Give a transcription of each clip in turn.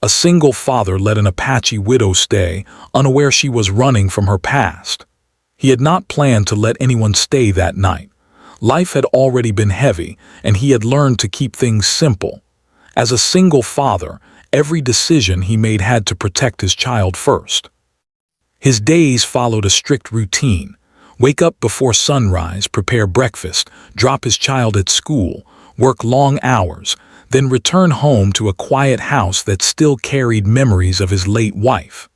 A single father let an Apache widow stay, unaware she was running from her past. He had not planned to let anyone stay that night. Life had already been heavy, and he had learned to keep things simple. As a single father, every decision he made had to protect his child first. His days followed a strict routine. Wake up before sunrise, prepare breakfast, drop his child at school, work long hours, then return home to a quiet house that still carried memories of his late wife.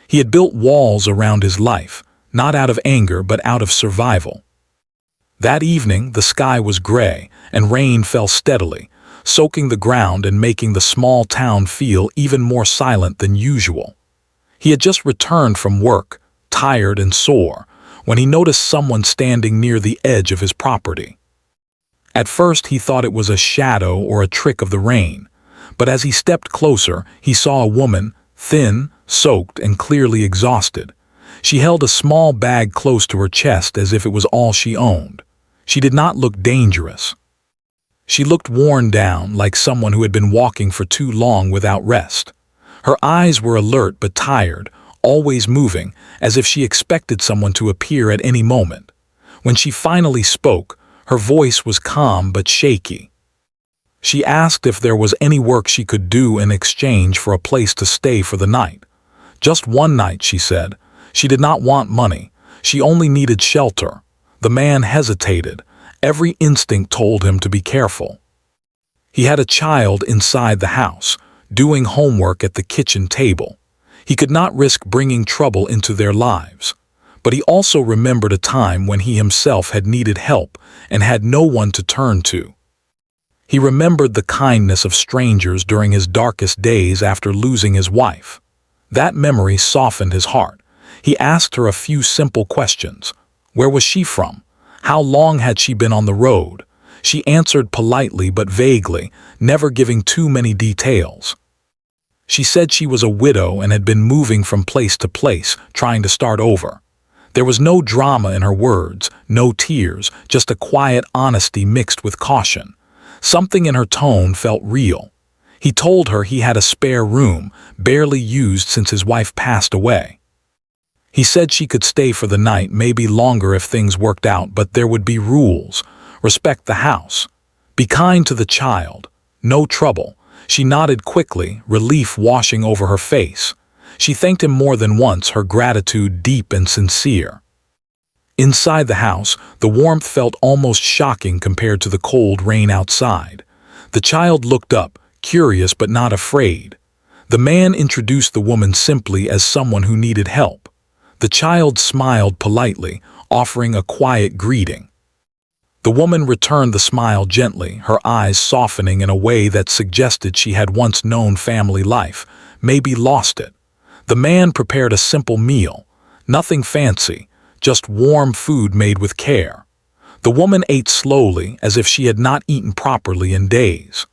He had built walls around his life, not out of anger but out of survival. That evening, the sky was gray, and rain fell steadily, soaking the ground and making the small town feel even more silent than usual. He had just returned from work, tired and sore, when he noticed someone standing near the edge of his property. At first he thought it was a shadow or a trick of the rain, but as he stepped closer, he saw a woman, thin, soaked, and clearly exhausted. She held a small bag close to her chest as if it was all she owned. She did not look dangerous. She looked worn down, like someone who had been walking for too long without rest. Her eyes were alert but tired, always moving, as if she expected someone to appear at any moment. When she finally spoke, her voice was calm but shaky. She asked if there was any work she could do in exchange for a place to stay for the night. Just one night, she said. She did not want money. She only needed shelter. The man hesitated. Every instinct told him to be careful. He had a child inside the house, doing homework at the kitchen table. He could not risk bringing trouble into their lives. But he also remembered a time when he himself had needed help and had no one to turn to. He remembered the kindness of strangers during his darkest days after losing his wife. That memory softened his heart. He asked her a few simple questions. Where was she from? How long had she been on the road? She answered politely but vaguely, never giving too many details. She said she was a widow and had been moving from place to place, trying to start over. There was no drama in her words, no tears, just a quiet honesty mixed with caution. Something in her tone felt real. He told her he had a spare room, barely used since his wife passed away. He said she could stay for the night, maybe longer if things worked out, but there would be rules. Respect the house. Be kind to the child. No trouble. She nodded quickly, relief washing over her face. She thanked him more than once, her gratitude deep and sincere. Inside the house, the warmth felt almost shocking compared to the cold rain outside. The child looked up, curious but not afraid. The man introduced the woman simply as someone who needed help. The child smiled politely, offering a quiet greeting. The woman returned the smile gently, her eyes softening in a way that suggested she had once known family life, maybe lost it. The man prepared a simple meal, nothing fancy, just warm food made with care. The woman ate slowly, as if she had not eaten properly in days.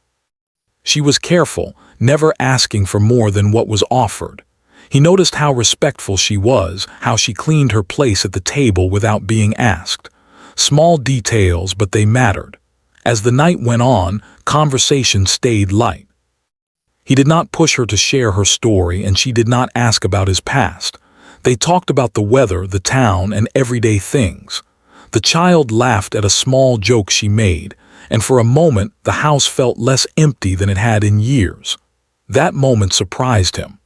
She was careful, never asking for more than what was offered. He noticed how respectful she was, how she cleaned her place at the table without being asked. Small details, but they mattered. As the night went on, conversation stayed light. He did not push her to share her story, and she did not ask about his past. They talked about the weather, the town, and everyday things. The child laughed at a small joke she made, and for a moment the house felt less empty than it had in years. That moment surprised him.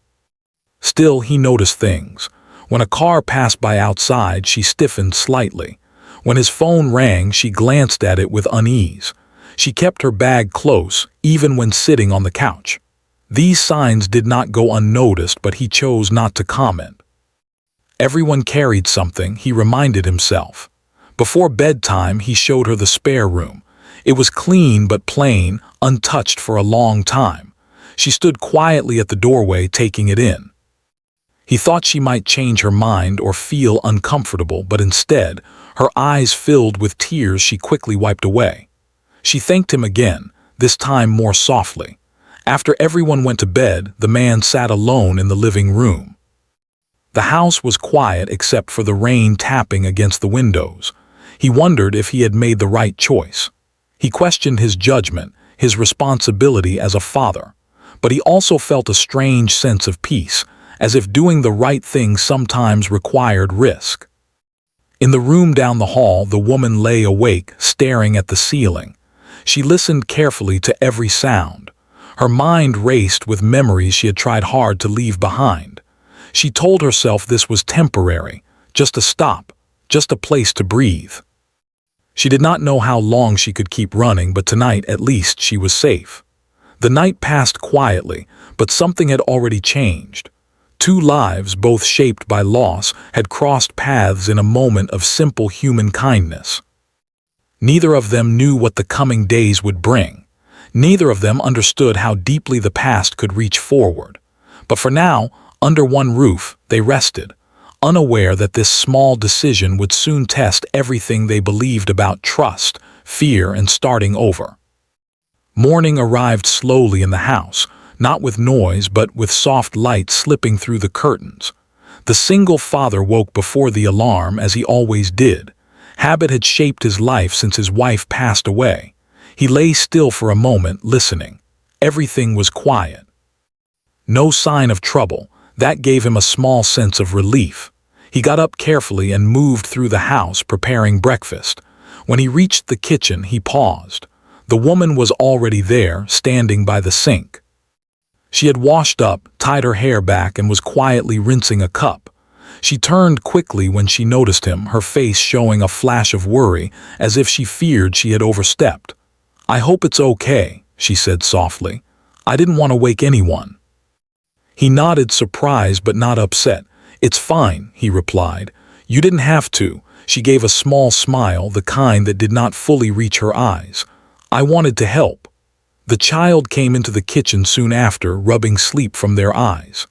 Still, he noticed things. When a car passed by outside, she stiffened slightly. When his phone rang, she glanced at it with unease. She kept her bag close, even when sitting on the couch. These signs did not go unnoticed, but he chose not to comment. Everyone carried something, he reminded himself. Before bedtime, he showed her the spare room. It was clean but plain, untouched for a long time. She stood quietly at the doorway, taking it in. He thought she might change her mind or feel uncomfortable, but instead, her eyes filled with tears she quickly wiped away. She thanked him again, this time more softly. After everyone went to bed, the man sat alone in the living room. The house was quiet except for the rain tapping against the windows. He wondered if he had made the right choice. He questioned his judgment, his responsibility as a father. but he also felt a strange sense of peace, as if doing the right thing sometimes required risk. In the room down the hall, the woman lay awake, staring at the ceiling. She listened carefully to every sound. Her mind raced with memories she had tried hard to leave behind. She told herself this was temporary, just a stop, just a place to breathe. She did not know how long she could keep running, but tonight at least she was safe. The night passed quietly, but something had already changed. Two lives, both shaped by loss, had crossed paths in a moment of simple human kindness. Neither of them knew what the coming days would bring. Neither of them understood how deeply the past could reach forward. But for now, under one roof, they rested, unaware that this small decision would soon test everything they believed about trust, fear, and starting over. Morning arrived slowly in the house, not with noise but with soft light slipping through the curtains. The single father woke before the alarm, as he always did. Habit had shaped his life since his wife passed away. He lay still for a moment, listening. Everything was quiet. No sign of trouble. That gave him a small sense of relief. He got up carefully and moved through the house, preparing breakfast. When he reached the kitchen, he paused. The woman was already there, standing by the sink. She had washed up, tied her hair back, and was quietly rinsing a cup. She turned quickly when she noticed him, her face showing a flash of worry, as if she feared she had overstepped. "I hope it's okay," she said softly. "I didn't want to wake anyone." He nodded, surprised but not upset. "It's fine," he replied. "You didn't have to." She gave a small smile, the kind that did not fully reach her eyes. "I wanted to help." The child came into the kitchen soon after, rubbing sleep from their eyes.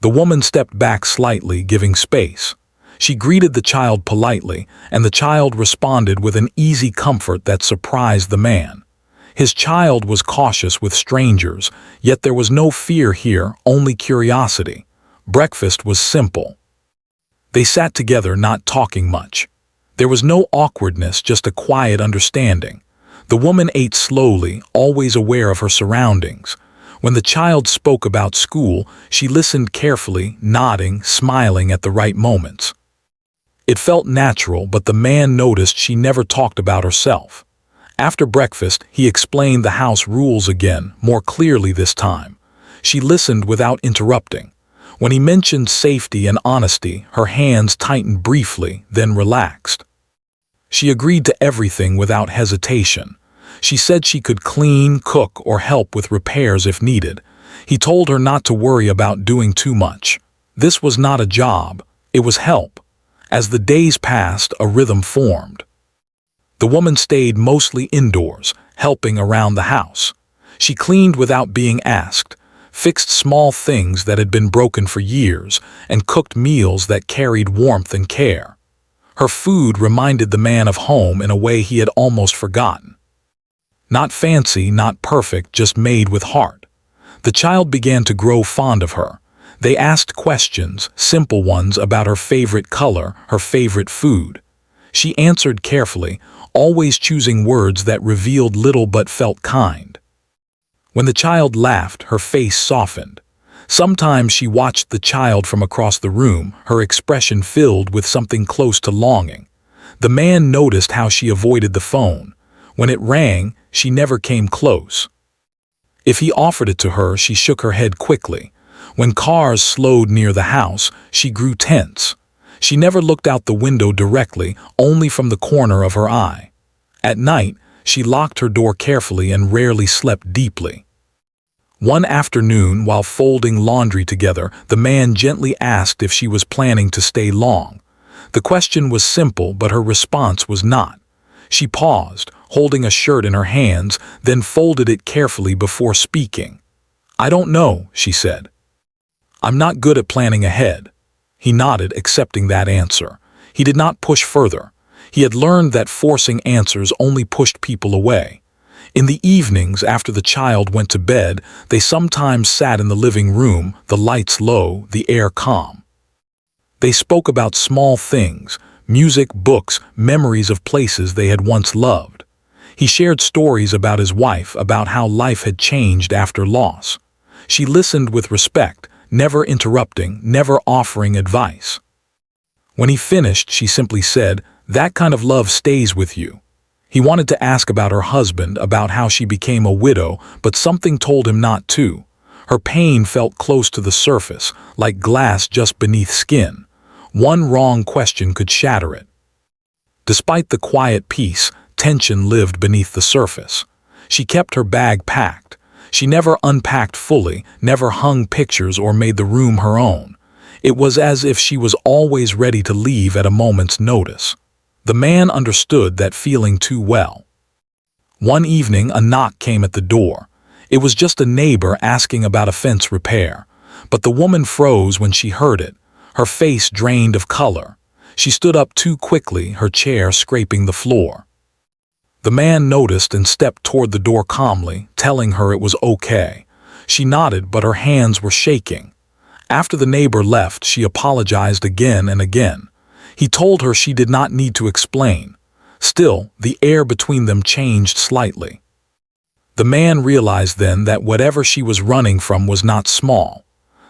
The woman stepped back slightly, giving space. She greeted the child politely, and the child responded with an easy comfort that surprised the man. His child was cautious with strangers, yet there was no fear here, only curiosity. Breakfast was simple. They sat together, not talking much. There was no awkwardness, just a quiet understanding. The woman ate slowly, always aware of her surroundings. When the child spoke about school, she listened carefully, nodding, smiling at the right moments. It felt natural, but the man noticed she never talked about herself. After breakfast, he explained the house rules again, more clearly this time. She listened without interrupting. When he mentioned safety and honesty, her hands tightened briefly, then relaxed. She agreed to everything without hesitation. She said she could clean, cook, or help with repairs if needed. He told her not to worry about doing too much. This was not a job, it was help. As the days passed, a rhythm formed. The woman stayed mostly indoors, helping around the house. She cleaned without being asked, fixed small things that had been broken for years, and cooked meals that carried warmth and care. Her food reminded the man of home in a way he had almost forgotten. Not fancy, not perfect, just made with heart. The child began to grow fond of her. They asked questions, simple ones, about her favorite color, her favorite food. She answered carefully, always choosing words that revealed little but felt kind. When the child laughed, her face softened. Sometimes she watched the child from across the room, her expression filled with something close to longing. The man noticed how she avoided the phone. When it rang, she never came close. If he offered it to her, she shook her head quickly. When cars slowed near the house, she grew tense. She never looked out the window directly, only from the corner of her eye. At night, she locked her door carefully and rarely slept deeply. One afternoon, while folding laundry together, the man gently asked if she was planning to stay long. The question was simple, but her response was not. She paused, holding a shirt in her hands, then folded it carefully before speaking. "I don't know," she said. "I'm not good at planning ahead." He nodded, accepting that answer. He did not push further. He had learned that forcing answers only pushed people away. In the evenings, after the child went to bed, they sometimes sat in the living room, the lights low, the air calm. They spoke about small things, music, books, memories of places they had once loved. He shared stories about his wife, about how life had changed after loss. She listened with respect, never interrupting, never offering advice. When he finished, she simply said, "That kind of love stays with you." He wanted to ask about her husband, about how she became a widow, but something told him not to. Her pain felt close to the surface, like glass just beneath skin. One wrong question could shatter it. Despite the quiet peace, tension lived beneath the surface. She kept her bag packed. She never unpacked fully, never hung pictures or made the room her own. It was as if she was always ready to leave at a moment's notice. The man understood that feeling too well. One evening, a knock came at the door. It was just a neighbor asking about a fence repair. But the woman froze when she heard it. Her face drained of color. She stood up too quickly, her chair scraping the floor. The man noticed and stepped toward the door calmly, telling her it was okay. She nodded, but her hands were shaking. After the neighbor left, she apologized again and again. He told her she did not need to explain. Still, the air between them changed slightly. The man realized then that whatever she was running from was not small.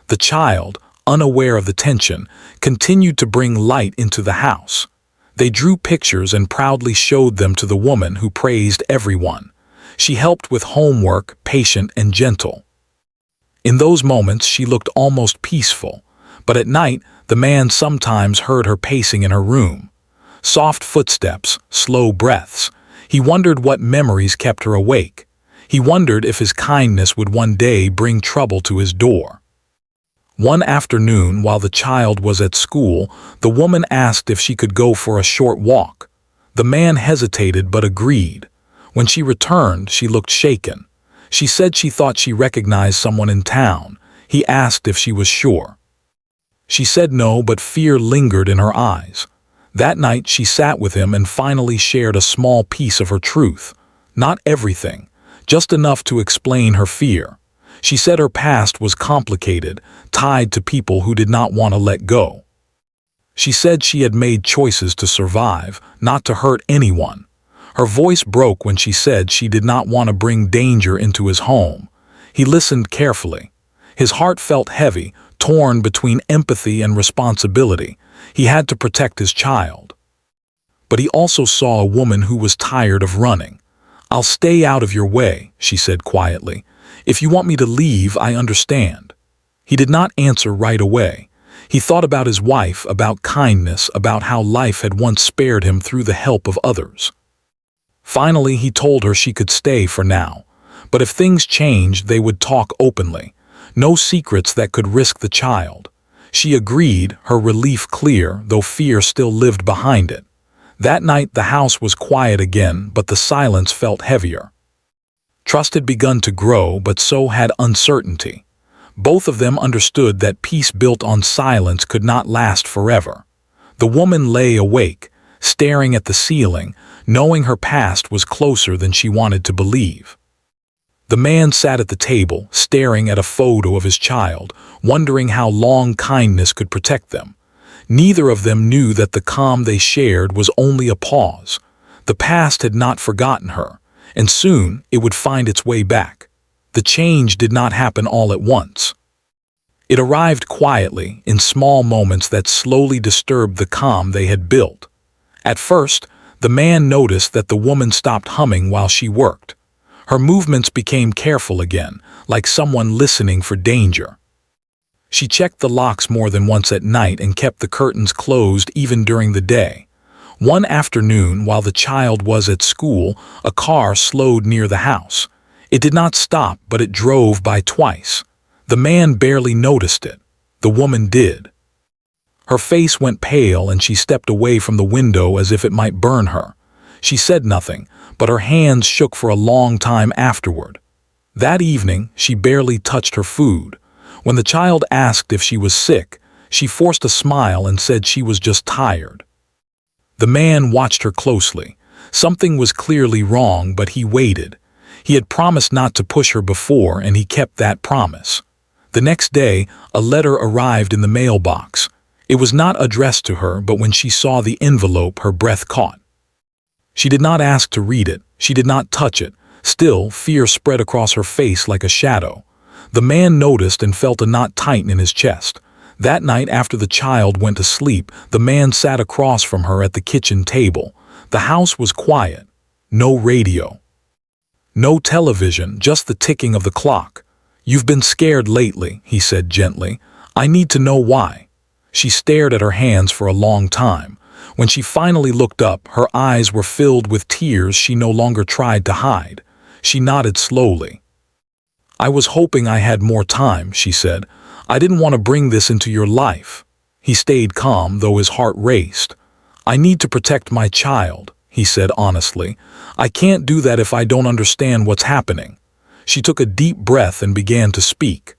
The child, unaware of the tension, continued to bring light into the house. They drew pictures and proudly showed them to the woman who praised everyone. She helped with homework, patient and gentle. In those moments, she looked almost peaceful, but at night, the man sometimes heard her pacing in her room. Soft footsteps, slow breaths. He wondered what memories kept her awake. He wondered if his kindness would one day bring trouble to his door. One afternoon, while the child was at school, the woman asked if she could go for a short walk. The man hesitated but agreed. When she returned, she looked shaken. She said she thought she recognized someone in town. He asked if she was sure. She said no, but fear lingered in her eyes. That night, she sat with him and finally shared a small piece of her truth. Not everything, just enough to explain her fear. She said her past was complicated, tied to people who did not want to let go. She said she had made choices to survive, not to hurt anyone. Her voice broke when she said she did not want to bring danger into his home. He listened carefully. His heart felt heavy, torn between empathy and responsibility. He had to protect his child. But he also saw a woman who was tired of running. "I'll stay out of your way," she said quietly. "If you want me to leave, I understand." He did not answer right away. He thought about his wife, about kindness, about how life had once spared him through the help of others. Finally, he told her she could stay for now. But if things changed, they would talk openly. No secrets that could risk the child. She agreed, her relief clear, though fear still lived behind it. That night the house was quiet again, but the silence felt heavier. Trust had begun to grow, but so had uncertainty. Both of them understood that peace built on silence could not last forever. The woman lay awake, staring at the ceiling, knowing her past was closer than she wanted to believe. The man sat at the table, staring at a photo of his child, wondering how long kindness could protect them. Neither of them knew that the calm they shared was only a pause. The past had not forgotten her, and soon it would find its way back. The change did not happen all at once. It arrived quietly, in small moments that slowly disturbed the calm they had built. At first, the man noticed that the woman stopped humming while she worked. Her movements became careful again, like someone listening for danger. She checked the locks more than once at night and kept the curtains closed even during the day. One afternoon, while the child was at school, a car slowed near the house. It did not stop, but it drove by twice. The man barely noticed it. The woman did. Her face went pale and she stepped away from the window as if it might burn her. She said nothing, but her hands shook for a long time afterward. That evening, she barely touched her food. When the child asked if she was sick, she forced a smile and said she was just tired. The man watched her closely. Something was clearly wrong, but he waited. He had promised not to push her before, and he kept that promise. The next day, a letter arrived in the mailbox. It was not addressed to her, but when she saw the envelope, her breath caught. She did not ask to read it. She did not touch it. Still, fear spread across her face like a shadow. The man noticed and felt a knot tighten in his chest. That night after the child went to sleep, the man sat across from her at the kitchen table. The house was quiet. No radio. No television, just the ticking of the clock. "You've been scared lately," he said gently. "I need to know why." She stared at her hands for a long time. When she finally looked up, her eyes were filled with tears she no longer tried to hide. She nodded slowly. "I was hoping I had more time," she said. "I didn't want to bring this into your life." He stayed calm, though his heart raced. "I need to protect my child," he said honestly. "I can't do that if I don't understand what's happening." She took a deep breath and began to speak.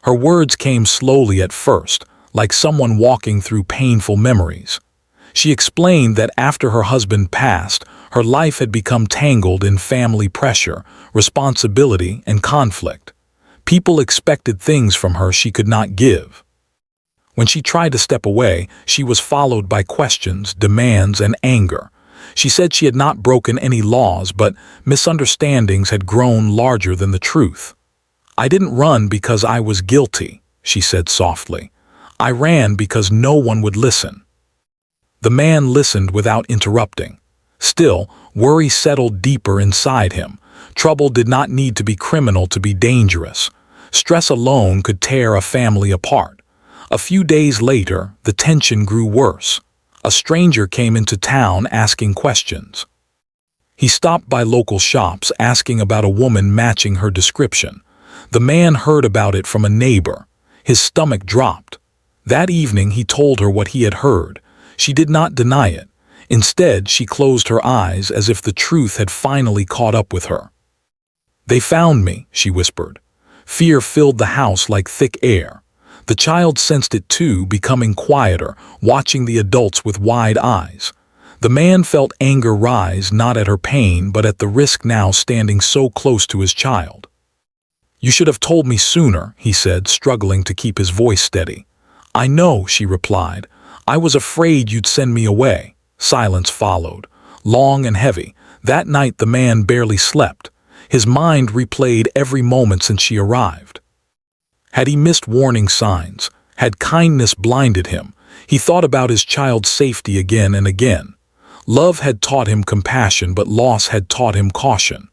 Her words came slowly at first, like someone walking through painful memories. She explained that after her husband passed, her life had become tangled in family pressure, responsibility, and conflict. People expected things from her she could not give. When she tried to step away, she was followed by questions, demands, and anger. She said she had not broken any laws, but misunderstandings had grown larger than the truth. "I didn't run because I was guilty," she said softly. "I ran because no one would listen." The man listened without interrupting. Still, worry settled deeper inside him. Trouble did not need to be criminal to be dangerous. Stress alone could tear a family apart. A few days later, the tension grew worse. A stranger came into town asking questions. He stopped by local shops asking about a woman matching her description. The man heard about it from a neighbor. His stomach dropped. That evening he told her what he had heard. She did not deny it. Instead, she closed her eyes as if the truth had finally caught up with her. "They found me," she whispered. Fear filled the house like thick air. The child sensed it too, becoming quieter, watching the adults with wide eyes. The man felt anger rise, not at her pain, but at the risk now standing so close to his child. "You should have told me sooner," he said, struggling to keep his voice steady. "I know," she replied. "I was afraid you'd send me away." Silence followed, long and heavy. That night the man barely slept. His mind replayed every moment since she arrived. Had he missed warning signs? Had kindness blinded him? He thought about his child's safety again and again. Love had taught him compassion, but loss had taught him caution.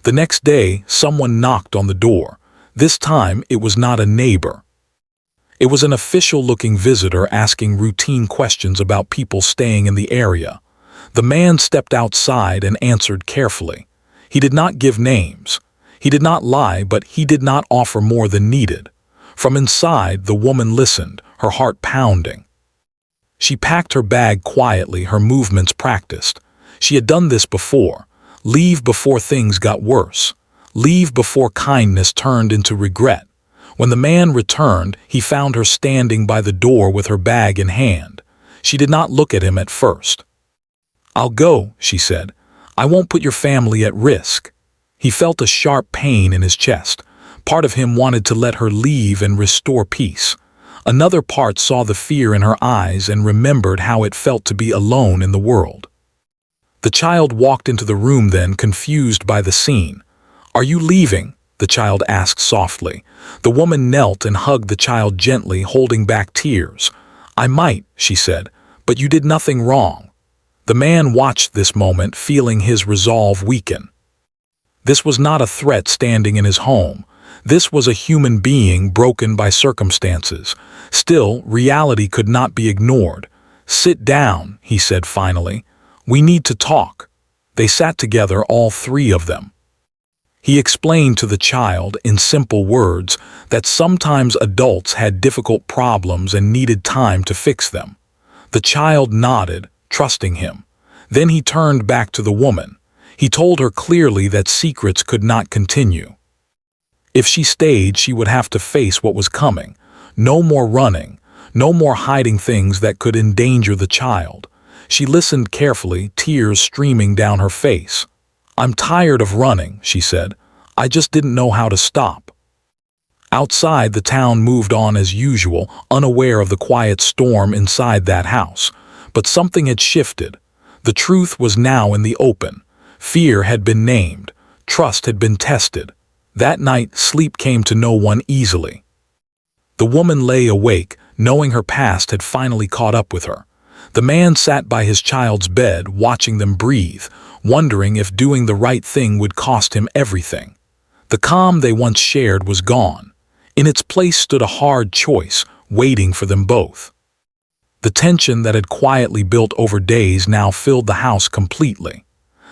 The next day, someone knocked on the door. This time, it was not a neighbor. It was an official-looking visitor asking routine questions about people staying in the area. The man stepped outside and answered carefully. He did not give names. He did not lie, but he did not offer more than needed. From inside, the woman listened, her heart pounding. She packed her bag quietly, her movements practiced. She had done this before. Leave before things got worse. Leave before kindness turned into regret. When the man returned, he found her standing by the door with her bag in hand. She did not look at him at first. "I'll go," she said. "I won't put your family at risk." He felt a sharp pain in his chest. Part of him wanted to let her leave and restore peace. Another part saw the fear in her eyes and remembered how it felt to be alone in the world. The child walked into the room then, confused by the scene. "Are you leaving?" the child asked softly. The woman knelt and hugged the child gently, holding back tears. "I might," she said, "but you did nothing wrong." The man watched this moment, feeling his resolve weaken. This was not a threat standing in his home. This was a human being broken by circumstances. Still, reality could not be ignored. "Sit down," he said finally. "We need to talk." They sat together, all three of them. He explained to the child, in simple words, that sometimes adults had difficult problems and needed time to fix them. The child nodded, trusting him. Then he turned back to the woman. He told her clearly that secrets could not continue. If she stayed, she would have to face what was coming. No more running, no more hiding things that could endanger the child. She listened carefully, tears streaming down her face. "I'm tired of running," she said. "I just didn't know how to stop." Outside, the town moved on as usual, unaware of the quiet storm inside that house. But something had shifted. The truth was now in the open. Fear had been named. Trust had been tested. That night, sleep came to no one easily. The woman lay awake, knowing her past had finally caught up with her. The man sat by his child's bed, watching them breathe, wondering if doing the right thing would cost him everything. The calm they once shared was gone. In its place stood a hard choice, waiting for them both. The tension that had quietly built over days now filled the house completely.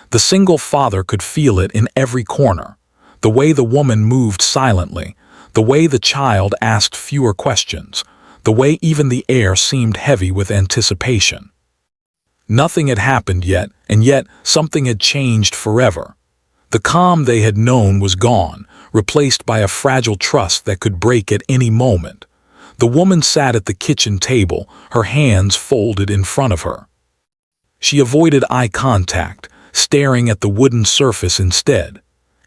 The single father could feel it in every corner. The way the woman moved silently, the way the child asked fewer questions, the way even the air seemed heavy with anticipation. Nothing had happened yet, and yet something had changed forever. The calm they had known was gone, replaced by a fragile trust that could break at any moment. The woman sat at the kitchen table, her hands folded in front of her. She avoided eye contact, staring at the wooden surface instead.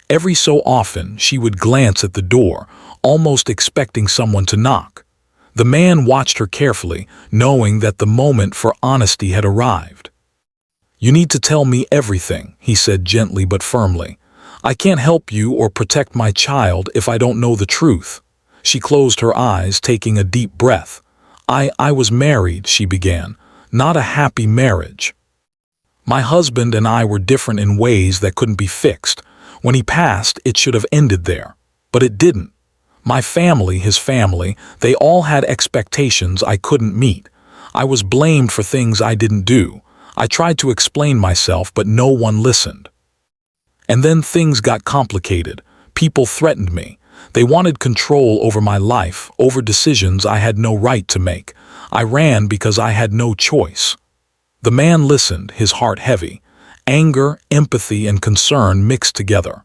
Every so often, she would glance at the door, almost expecting someone to knock. The man watched her carefully, knowing that the moment for honesty had arrived. "You need to tell me everything," he said gently but firmly. "I can't help you or protect my child if I don't know the truth." She closed her eyes, taking a deep breath. I was married," she began. "Not a happy marriage. My husband and I were different in ways that couldn't be fixed. When he passed, it should have ended there. But it didn't. My family, his family, they all had expectations I couldn't meet. I was blamed for things I didn't do. I tried to explain myself, but no one listened. And then things got complicated. People threatened me. They wanted control over my life, over decisions I had no right to make. I ran because I had no choice." The man listened, his heart heavy. Anger, empathy, and concern mixed together.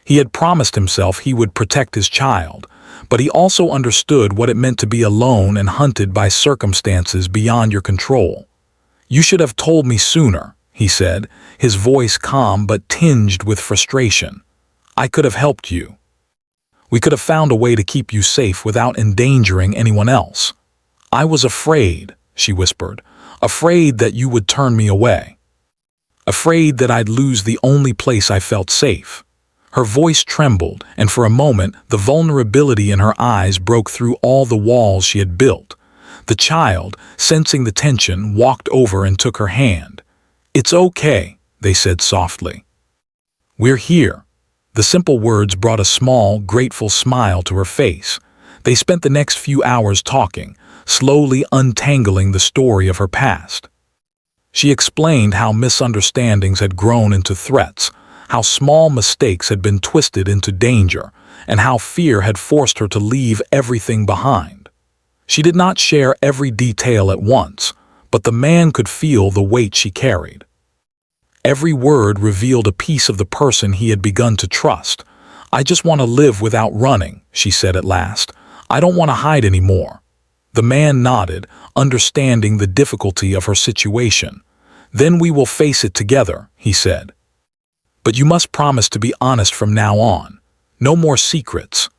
He had promised himself he would protect his child, but he also understood what it meant to be alone and hunted by circumstances beyond your control. "You should have told me sooner," he said, his voice calm but tinged with frustration. "I could have helped you. We could have found a way to keep you safe without endangering anyone else." "I was afraid," she whispered, "afraid that you would turn me away. Afraid that I'd lose the only place I felt safe." Her voice trembled, and for a moment the vulnerability in her eyes broke through all the walls she had built. The child, sensing the tension, walked over and took her hand. "It's okay," they said softly. "We're here." The simple words brought a small, grateful smile to her face. They spent the next few hours talking, slowly untangling the story of her past. She explained how misunderstandings had grown into threats, how small mistakes had been twisted into danger, and how fear had forced her to leave everything behind. She did not share every detail at once, but the man could feel the weight she carried. Every word revealed a piece of the person he had begun to trust. "I just want to live without running," she said at last. "I don't want to hide anymore." The man nodded, understanding the difficulty of her situation. "Then we will face it together," he said. "But you must promise to be honest from now on. No more secrets."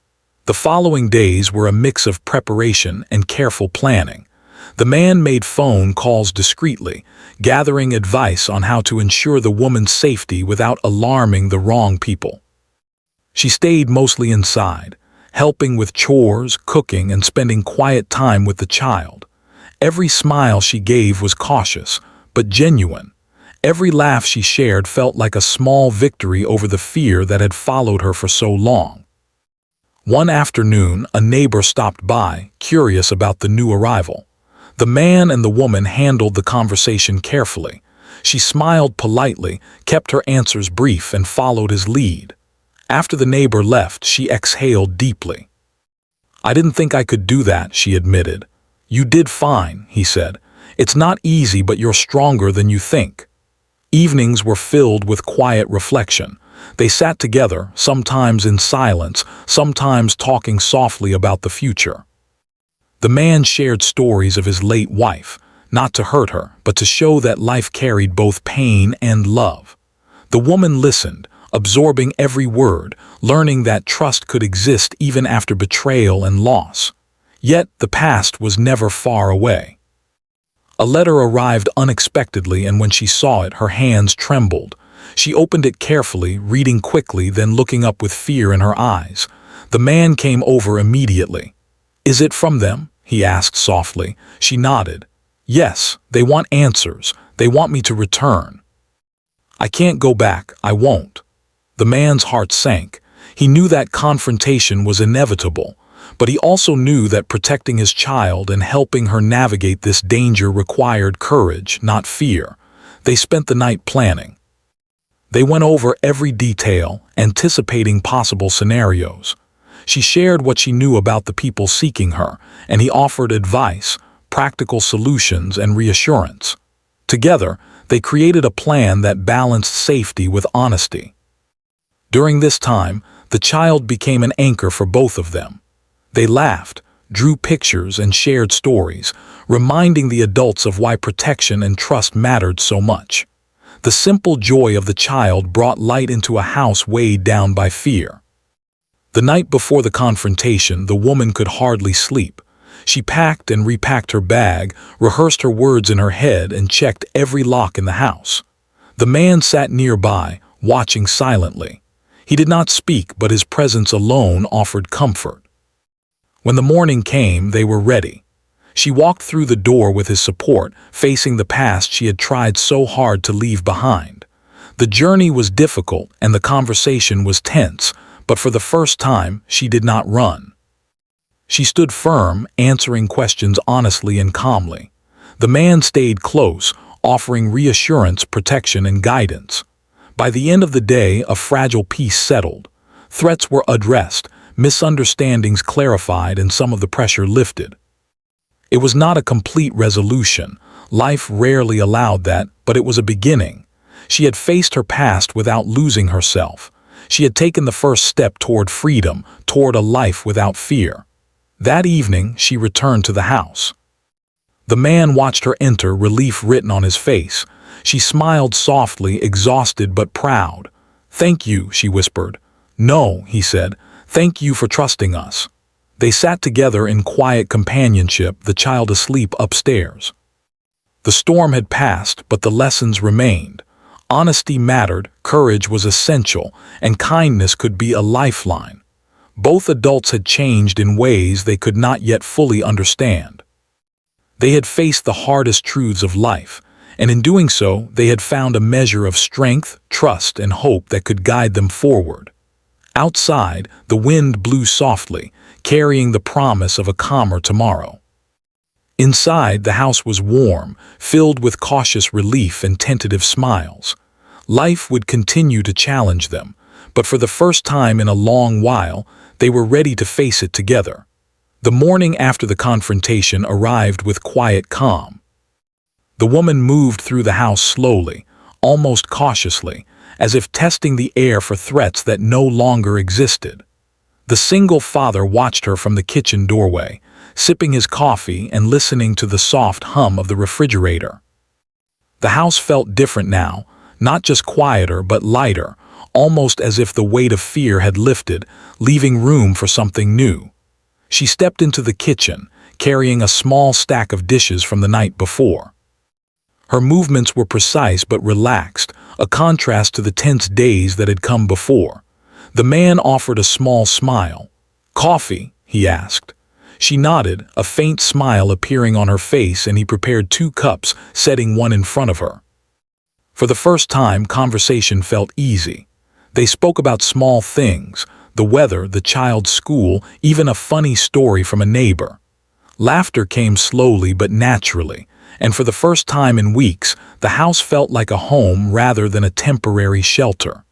The following days were a mix of preparation and careful planning. The man made phone calls discreetly, gathering advice on how to ensure the woman's safety without alarming the wrong people. She stayed mostly inside, helping with chores, cooking, and spending quiet time with the child. Every smile she gave was cautious, but genuine. Every laugh she shared felt like a small victory over the fear that had followed her for so long. One afternoon, a neighbor stopped by, curious about the new arrival. The man and the woman handled the conversation carefully. She smiled politely, kept her answers brief, and followed his lead. After the neighbor left, she exhaled deeply. "I didn't think I could do that," she admitted. "You did fine," he said. "It's not easy, but you're stronger than you think." Evenings were filled with quiet reflection. They sat together, sometimes in silence, sometimes talking softly about the future. The man shared stories of his late wife, not to hurt her, but to show that life carried both pain and love. The woman listened, absorbing every word, learning that trust could exist even after betrayal and loss. Yet the past was never far away. A letter arrived unexpectedly, and when she saw it, her hands trembled. She opened it carefully, reading quickly, then looking up with fear in her eyes. The man came over immediately. "Is it from them?" he asked softly. She nodded. "Yes, they want answers. They want me to return." "I can't go back. I won't." The man's heart sank. He knew that confrontation was inevitable, but he also knew that protecting his child and helping her navigate this danger required courage, not fear. They spent the night planning. They went over every detail, anticipating possible scenarios. She shared what she knew about the people seeking her, and he offered advice, practical solutions, and reassurance. Together, they created a plan that balanced safety with honesty. During this time, the child became an anchor for both of them. They laughed, drew pictures, and shared stories, reminding the adults of why protection and trust mattered so much. The simple joy of the child brought light into a house weighed down by fear. The night before the confrontation, the woman could hardly sleep. She packed and repacked her bag, rehearsed her words in her head, and checked every lock in the house. The man sat nearby, watching silently. He did not speak, but his presence alone offered comfort. When the morning came, they were ready. She walked through the door with his support, facing the past she had tried so hard to leave behind. The journey was difficult and the conversation was tense, but for the first time, she did not run. She stood firm, answering questions honestly and calmly. The man stayed close, offering reassurance, protection, and guidance. By the end of the day, a fragile peace settled. Threats were addressed, misunderstandings clarified, and some of the pressure lifted. It was not a complete resolution. Life rarely allowed that, but it was a beginning. She had faced her past without losing herself. She had taken the first step toward freedom, toward a life without fear. That evening, she returned to the house. The man watched her enter, relief written on his face. She smiled softly, exhausted but proud. "Thank you," she whispered. "No," he said. "Thank you for trusting us." They sat together in quiet companionship, the child asleep upstairs. The storm had passed, but the lessons remained. Honesty mattered, courage was essential, and kindness could be a lifeline. Both adults had changed in ways they could not yet fully understand. They had faced the hardest truths of life, and in doing so, they had found a measure of strength, trust, and hope that could guide them forward. Outside, the wind blew softly, carrying the promise of a calmer tomorrow. Inside, the house was warm, filled with cautious relief and tentative smiles. Life would continue to challenge them, but for the first time in a long while, they were ready to face it together. The morning after the confrontation arrived with quiet calm. The woman moved through the house slowly, almost cautiously, as if testing the air for threats that no longer existed. The single father watched her from the kitchen doorway, sipping his coffee and listening to the soft hum of the refrigerator. The house felt different now, not just quieter but lighter, almost as if the weight of fear had lifted, leaving room for something new. She stepped into the kitchen, carrying a small stack of dishes from the night before. Her movements were precise but relaxed, a contrast to the tense days that had come before. The man offered a small smile. "Coffee?" he asked. She nodded, a faint smile appearing on her face, and he prepared 2 cups, setting one in front of her. For the first time, conversation felt easy. They spoke about small things, the weather, the child's school, even a funny story from a neighbor. Laughter came slowly but naturally, and for the first time in weeks, the house felt like a home rather than a temporary shelter.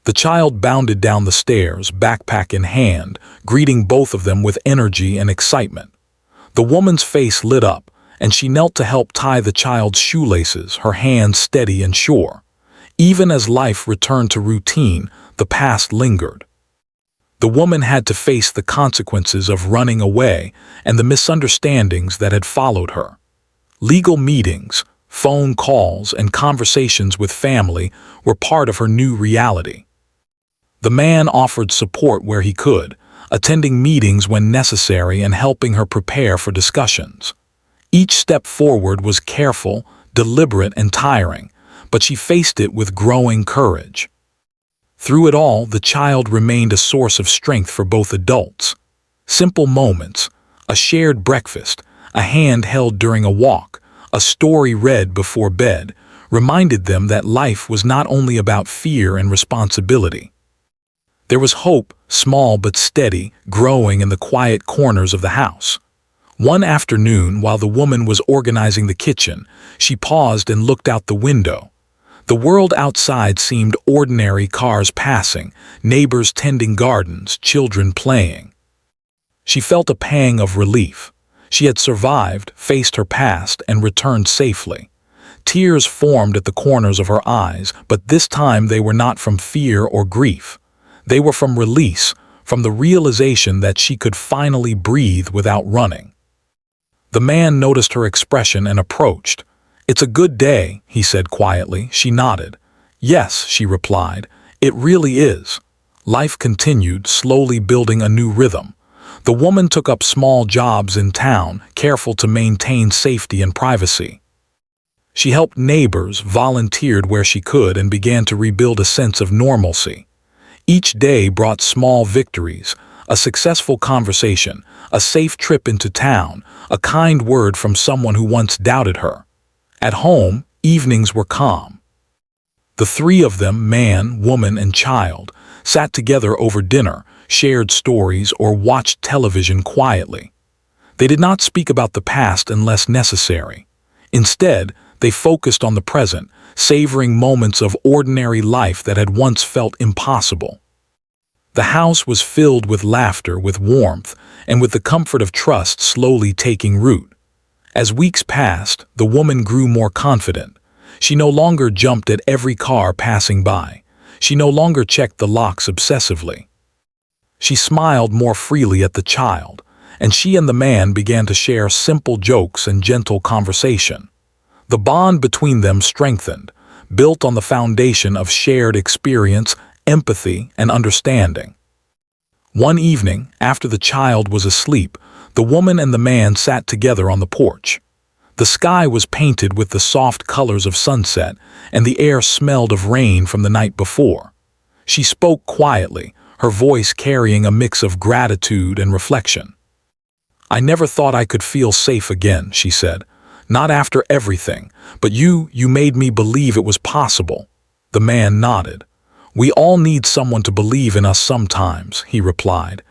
The child bounded down the stairs, backpack in hand, greeting both of them with energy and excitement. The woman's face lit up, and she knelt to help tie the child's shoelaces, her hands steady and sure. Even as life returned to routine, the past lingered. The woman had to face the consequences of running away and the misunderstandings that had followed her. Legal meetings, phone calls, and conversations with family were part of her new reality. The man offered support where he could, attending meetings when necessary and helping her prepare for discussions. Each step forward was careful, deliberate, and tiring, but she faced it with growing courage. Through it all, the child remained a source of strength for both adults. Simple moments, a shared breakfast, a hand held during a walk, a story read before bed, reminded them that life was not only about fear and responsibility. There was hope, small but steady, growing in the quiet corners of the house. One afternoon, while the woman was organizing the kitchen, she paused and looked out the window. The world outside seemed ordinary: cars passing, neighbors tending gardens, children playing. She felt a pang of relief. She had survived, faced her past, and returned safely. Tears formed at the corners of her eyes, but this time they were not from fear or grief. They were from release, from the realization that she could finally breathe without running. The man noticed her expression and approached. "It's a good day," he said quietly. She nodded. "Yes," she replied, "it really is." Life continued, slowly building a new rhythm. The woman took up small jobs in town, careful to maintain safety and privacy. She helped neighbors, volunteered where she could, and began to rebuild a sense of normalcy. Each day brought small victories: a successful conversation, a safe trip into town, a kind word from someone who once doubted her. At home, evenings were calm. The three of them, man, woman, and child, sat together over dinner, shared stories, or watched television quietly. They did not speak about the past unless necessary. Instead, they focused on the present, savoring moments of ordinary life that had once felt impossible. The house was filled with laughter, with warmth, and with the comfort of trust slowly taking root. As weeks passed, the woman grew more confident. She no longer jumped at every car passing by. She no longer checked the locks obsessively. She smiled more freely at the child, and she and the man began to share simple jokes and gentle conversation. The bond between them strengthened, built on the foundation of shared experience, empathy, and understanding. One evening, after the child was asleep, the woman and the man sat together on the porch. The sky was painted with the soft colors of sunset, and the air smelled of rain from the night before. She spoke quietly, her voice carrying a mix of gratitude and reflection. "I never thought I could feel safe again," she said. "Not after everything, but you made me believe it was possible." The man nodded. "We all need someone to believe in us sometimes," he replied.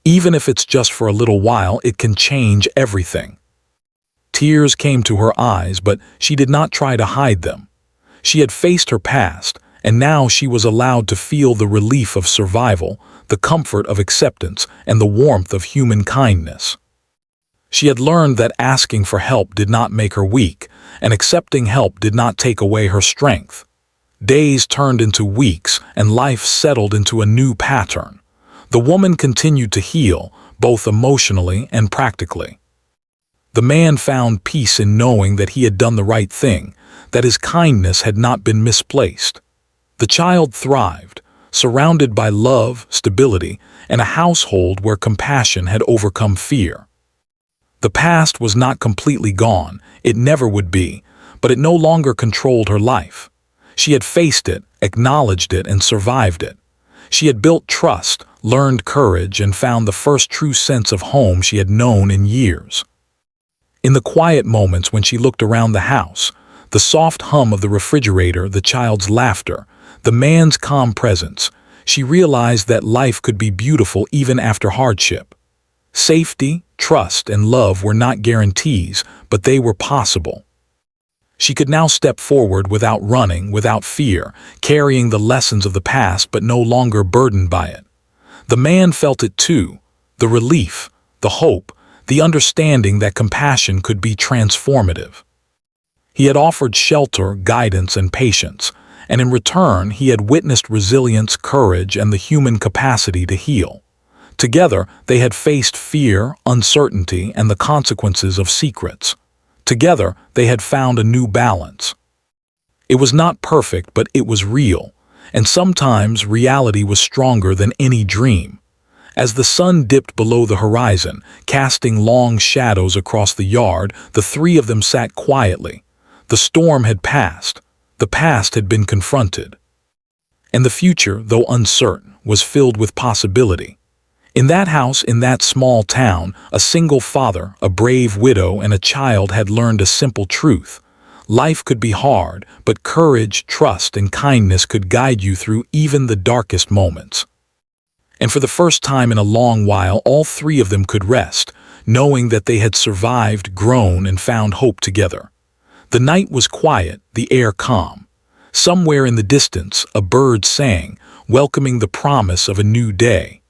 "Even if it's just for a little while, it can change everything." Tears came to her eyes, but she did not try to hide them. She had faced her past, and now she was allowed to feel the relief of survival, the comfort of acceptance, and the warmth of human kindness. She had learned that asking for help did not make her weak, and accepting help did not take away her strength. Days turned into weeks, and life settled into a new pattern. The woman continued to heal, both emotionally and practically. The man found peace in knowing that he had done the right thing, that his kindness had not been misplaced. The child thrived, surrounded by love, stability, and a household where compassion had overcome fear. The past was not completely gone, it never would be, but it no longer controlled her life. She had faced it, acknowledged it, and survived it. She had built trust, learned courage, and found the first true sense of home she had known in years. In the quiet moments when she looked around the house, the soft hum of the refrigerator, the child's laughter, the man's calm presence, she realized that life could be beautiful even after hardship. Safety, trust, and love were not guarantees, but they were possible. She could now step forward without running, without fear, carrying the lessons of the past but no longer burdened by it. The man felt it too, the relief, the hope, the understanding that compassion could be transformative. He had offered shelter, guidance, and patience, and in return he had witnessed resilience, courage, and the human capacity to heal. Together, they had faced fear, uncertainty, and the consequences of secrets. Together, they had found a new balance. It was not perfect, but it was real, and sometimes reality was stronger than any dream. As the sun dipped below the horizon, casting long shadows across the yard, the three of them sat quietly. The storm had passed. The past had been confronted, and the future, though uncertain, was filled with possibility. In that house, in that small town, a single father, a brave widow, and a child had learned a simple truth. Life could be hard, but courage, trust, and kindness could guide you through even the darkest moments. And for the first time in a long while, all three of them could rest, knowing that they had survived, grown, and found hope together. The night was quiet, the air calm. Somewhere in the distance, a bird sang, welcoming the promise of a new day.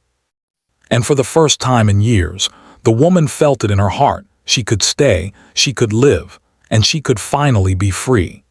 And for the first time in years, the woman felt it in her heart. She could stay, she could live, and she could finally be free.